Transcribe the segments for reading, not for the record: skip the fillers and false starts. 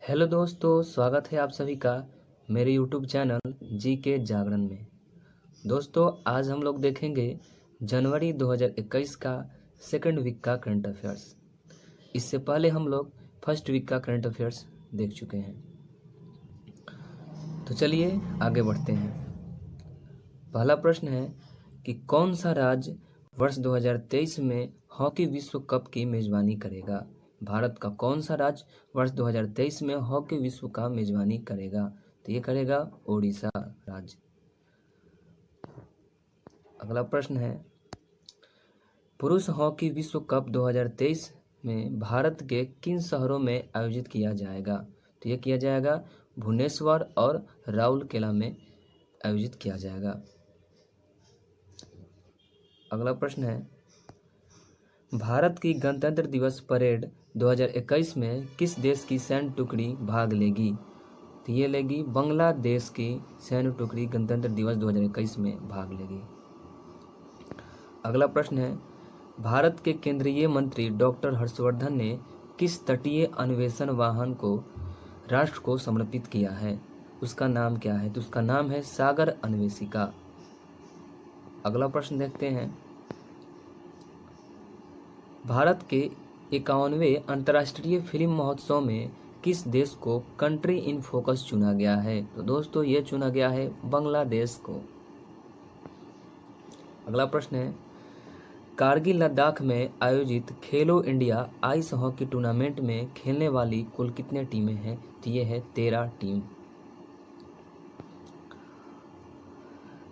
Hello दोस्तों, स्वागत है आप सभी का मेरे यूट्यूब चैनल जी के जागरण में। दोस्तों, आज हम लोग देखेंगे जनवरी 2021 का सेकंड वीक का करंट अफेयर्स। इससे पहले हम लोग फर्स्ट वीक का करंट अफेयर्स देख चुके हैं। तो चलिए आगे बढ़ते हैं। पहला प्रश्न है कि कौन सा राज्य वर्ष 2023 में हॉकी विश्व कप की मेजबानी करेगा। भारत का कौन सा राज्य वर्ष 2023 में हॉकी विश्व का मेजबानी करेगा? तो ये करेगा ओडिशा राज्य। अगला प्रश्न है पुरुष हॉकी विश्व कप 2023 में भारत के किन शहरों में आयोजित किया जाएगा? तो ये किया जाएगा भुवनेश्वर और राउरकेला में आयोजित किया जाएगा। अगला प्रश्न है भारत की गणतंत्र दिवस परेड 2021 में किस देश की सैन्य टुकड़ी भाग लेगी? तो ये लेगी बांग्लादेश की सैन्य टुकड़ी गणतंत्र दिवस 2021 में भाग लेगी। अगला प्रश्न है भारत के केंद्रीय मंत्री डॉक्टर हर्षवर्धन ने किस तटीय अन्वेषण वाहन को राष्ट्र को समर्पित किया है? उसका नाम क्या है? तो उसका नाम है सागर अन्वेषिका। अगला प्रश्न देखते हैं भारत के 51वें अंतर्राष्ट्रीय फिल्म महोत्सव में किस देश को कंट्री इन फोकस चुना गया है? तो दोस्तों ये चुना गया है बांग्लादेश को। अगला प्रश्न है कारगिल लद्दाख में आयोजित खेलो इंडिया आइस हॉकी टूर्नामेंट में खेलने वाली कुल कितने टीमें हैं? तो ये है 13 टीम।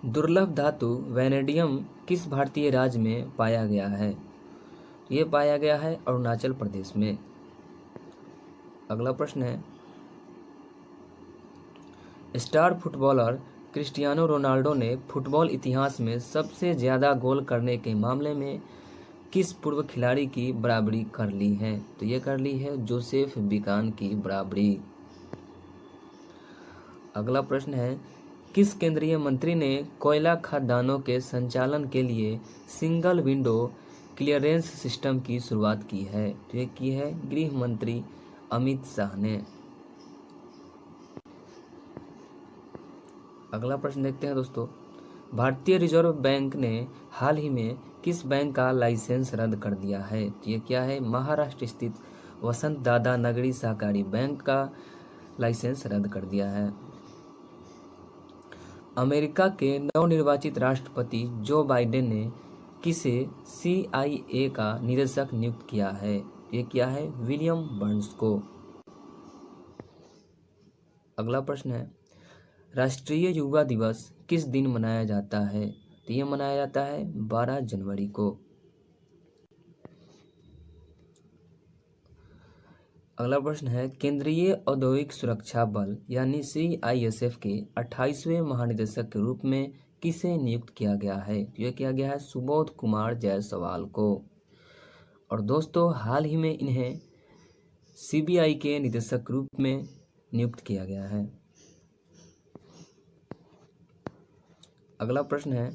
दुर्लभ धातु वैनेडियम किस भारतीय राज्य में पाया गया है? ये पाया गया है अरुणाचल प्रदेश में। अगला प्रश्न है स्टार फुटबॉलर क्रिस्टियानो रोनाल्डो ने फुटबॉल इतिहास में सबसे ज़्यादा गोल करने के मामले में किस पूर्व खिलाड़ी की बराबरी कर ली है? तो ये कर ली है जोसेफ बिकान की बराबरी। अगला प्रश्न है किस केंद्रीय मंत्री ने कोयला खदानों के संचालन के लिए सिंगल विंडो क्लियरेंस सिस्टम की शुरुआत की है? तो ये की है गृह मंत्री अमित शाह ने। अगला प्रश्न देखते हैं दोस्तों भारतीय रिजर्व बैंक ने हाल ही में किस बैंक का लाइसेंस रद्द कर दिया है? तो ये क्या है महाराष्ट्र स्थित वसंत दादा नगरी सहकारी बैंक का लाइसेंस रद्द कर दिया है। अमेरिका के नवनिर्वाचित राष्ट्रपति जो बाइडेन ने किसे CIA का निदेशक नियुक्त किया है? ये किया है विलियम बर्न्स को। अगला प्रश्न है राष्ट्रीय युवा दिवस किस दिन मनाया जाता है? तो ये मनाया जाता है 12 जनवरी को। अगला प्रश्न है केंद्रीय औद्योगिक सुरक्षा बल यानी CISF के 28वें महानिदेशक के रूप में किसे नियुक्त किया गया है? यह किया गया है सुबोध कुमार जायसवाल को। और दोस्तों हाल ही में इन्हें CBI के निदेशक के रूप में नियुक्त किया गया है। अगला प्रश्न है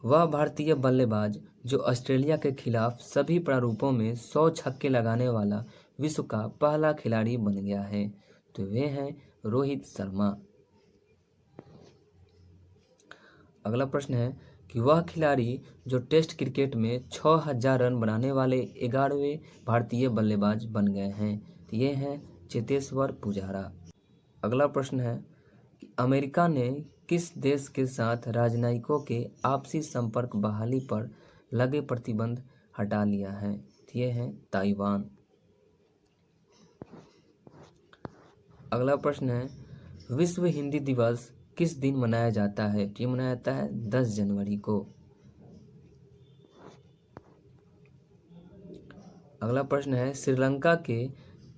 वह भारतीय बल्लेबाज जो ऑस्ट्रेलिया के खिलाफ सभी प्रारूपों में 100 छक्के लगाने वाला विश्व का पहला खिलाड़ी बन गया है? तो वे हैं रोहित शर्मा। अगला प्रश्न है कि वह खिलाड़ी जो टेस्ट क्रिकेट में 6000 रन बनाने वाले 11वें भारतीय बल्लेबाज बन गए हैं? तो ये हैं चेतेश्वर पुजारा। अगला प्रश्न है कि अमेरिका ने किस देश के साथ राजनयिकों के आपसी संपर्क बहाली पर लगे प्रतिबंध हटा लिया है? तो ये है ताइवान। अगला प्रश्न है विश्व हिंदी दिवस किस दिन मनाया जाता है? तो ये मनाया जाता है 10 जनवरी को। अगला प्रश्न है श्रीलंका के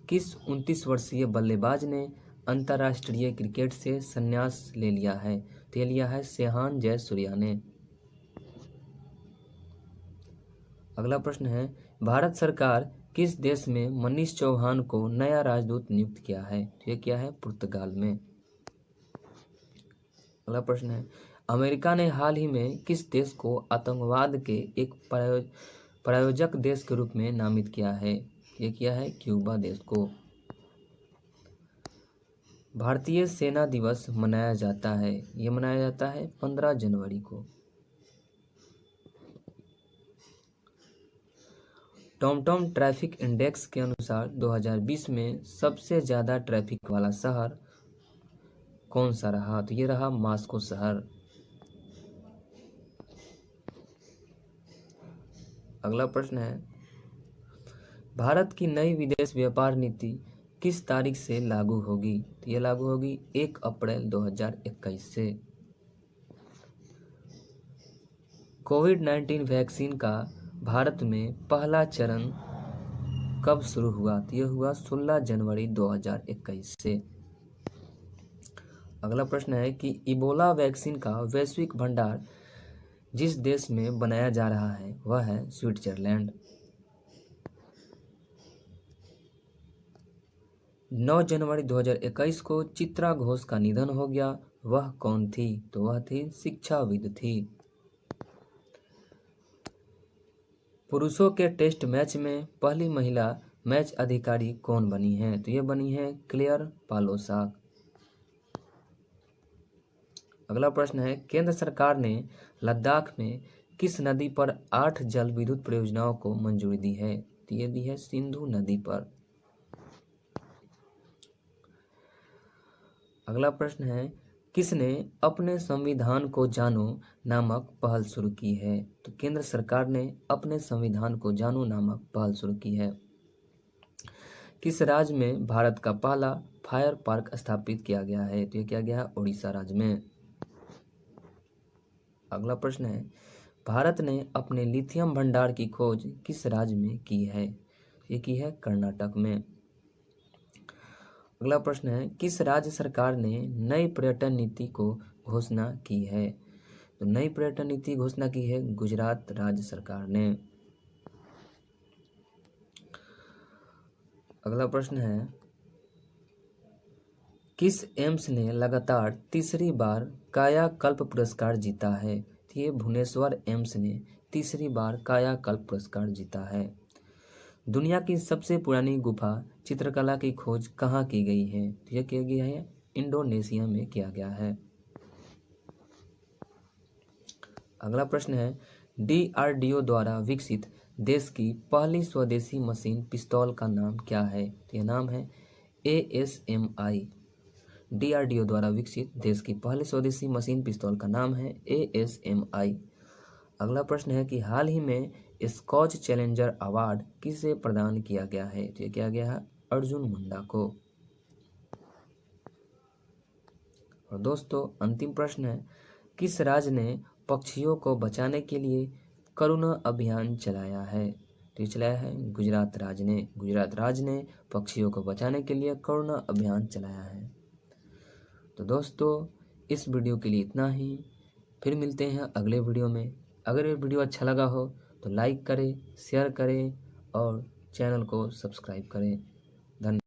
किस 29 वर्षीय बल्लेबाज ने अंतर्राष्ट्रीय क्रिकेट से संन्यास ले लिया है? तो लिया है सेहान जयसूर्या ने। अगला प्रश्न है भारत सरकार किस देश में मनीष चौहान को नया राजदूत नियुक्त किया है? तो ये किया है पुर्तगाल में। अगला प्रश्न है अमेरिका ने हाल ही में किस देश को आतंकवाद के एक प्रायोजक देश के रूप में नामित किया है? ये किया है क्यूबा देश को। भारतीय सेना दिवस मनाया जाता है? ये मनाया जाता है 15 जनवरी को। टॉमटॉम ट्रैफिक इंडेक्स के अनुसार 2020 में सबसे ज़्यादा ट्रैफिक वाला शहर कौन सा रहा? तो ये रहा मॉस्को शहर। अगला प्रश्न है, भारत की नई विदेश व्यापार नीति किस तारीख से लागू होगी? तो ये लागू होगी 1 अप्रैल 2021 से। कोविड-19 वैक्सीन का भारत में पहला चरण कब शुरू हुआ? तो ये हुआ 16 जनवरी 2021 से। अगला प्रश्न है कि इबोला वैक्सीन का वैश्विक भंडार जिस देश में बनाया जा रहा है वह है स्विट्जरलैंड। 9 जनवरी 2021 को चित्रा घोष का निधन हो गया। वह कौन थी? तो वह थी शिक्षाविद थी। पुरुषों के टेस्ट मैच में पहली महिला मैच अधिकारी कौन बनी है? तो ये बनी है क्लेयर पालोसाक। अगला प्रश्न है, केंद्र सरकार ने लद्दाख में किस नदी पर 8 जल विद्युत परियोजनाओं को मंजूरी दी है? तो ये दी है सिंधु नदी पर। अगला प्रश्न है, किसने अपने संविधान को जानो नामक पहल शुरू की है? तो केंद्र सरकार ने अपने संविधान को जानो नामक पहल शुरू की है। किस राज्य में भारत का पहला फायर पार्क स्थापित किया गया है? तो ये किया गया है उड़ीसा राज्य में। अगला प्रश्न है, भारत ने अपने लिथियम भंडार की खोज किस राज्य में की है? ये की है कर्नाटक में। अगला प्रश्न है, किस राज्य सरकार ने नई पर्यटन नीति को घोषणा की है? तो नई पर्यटन नीति घोषणा की है गुजरात राज्य सरकार ने। अगला प्रश्न है, किस एम्स ने लगातार तीसरी बार कायाकल्प पुरस्कार जीता है? तो ये भुवनेश्वर एम्स ने तीसरी बार कायाकल्प पुरस्कार जीता है। दुनिया की सबसे पुरानी गुफा चित्रकला की खोज कहाँ की गई है? तो यह किया गया है इंडोनेशिया में किया गया है। अगला प्रश्न है, DRDO द्वारा विकसित देश की पहली स्वदेशी मशीन पिस्तौल का नाम क्या है? तो यह नाम है ASMI। DRDO द्वारा विकसित देश की पहली स्वदेशी मशीन पिस्तौल का नाम है ASMI। अगला प्रश्न है कि हाल ही में स्कॉच चैलेंजर अवार्ड किसे प्रदान किया गया है? तो ये किया गया है अर्जुन मुंडा को। और दोस्तों अंतिम प्रश्न है, किस राज्य ने पक्षियों को बचाने के लिए करुणा अभियान चलाया है? तो ये चलाया है गुजरात राज्य ने। गुजरात राज्य ने पक्षियों को बचाने के लिए करुणा अभियान चलाया है। तो दोस्तों इस वीडियो के लिए इतना ही। फिर मिलते हैं अगले वीडियो में। अगर ये वीडियो अच्छा लगा हो तो लाइक करें, शेयर करें और चैनल को सब्सक्राइब करें। धन्यवाद।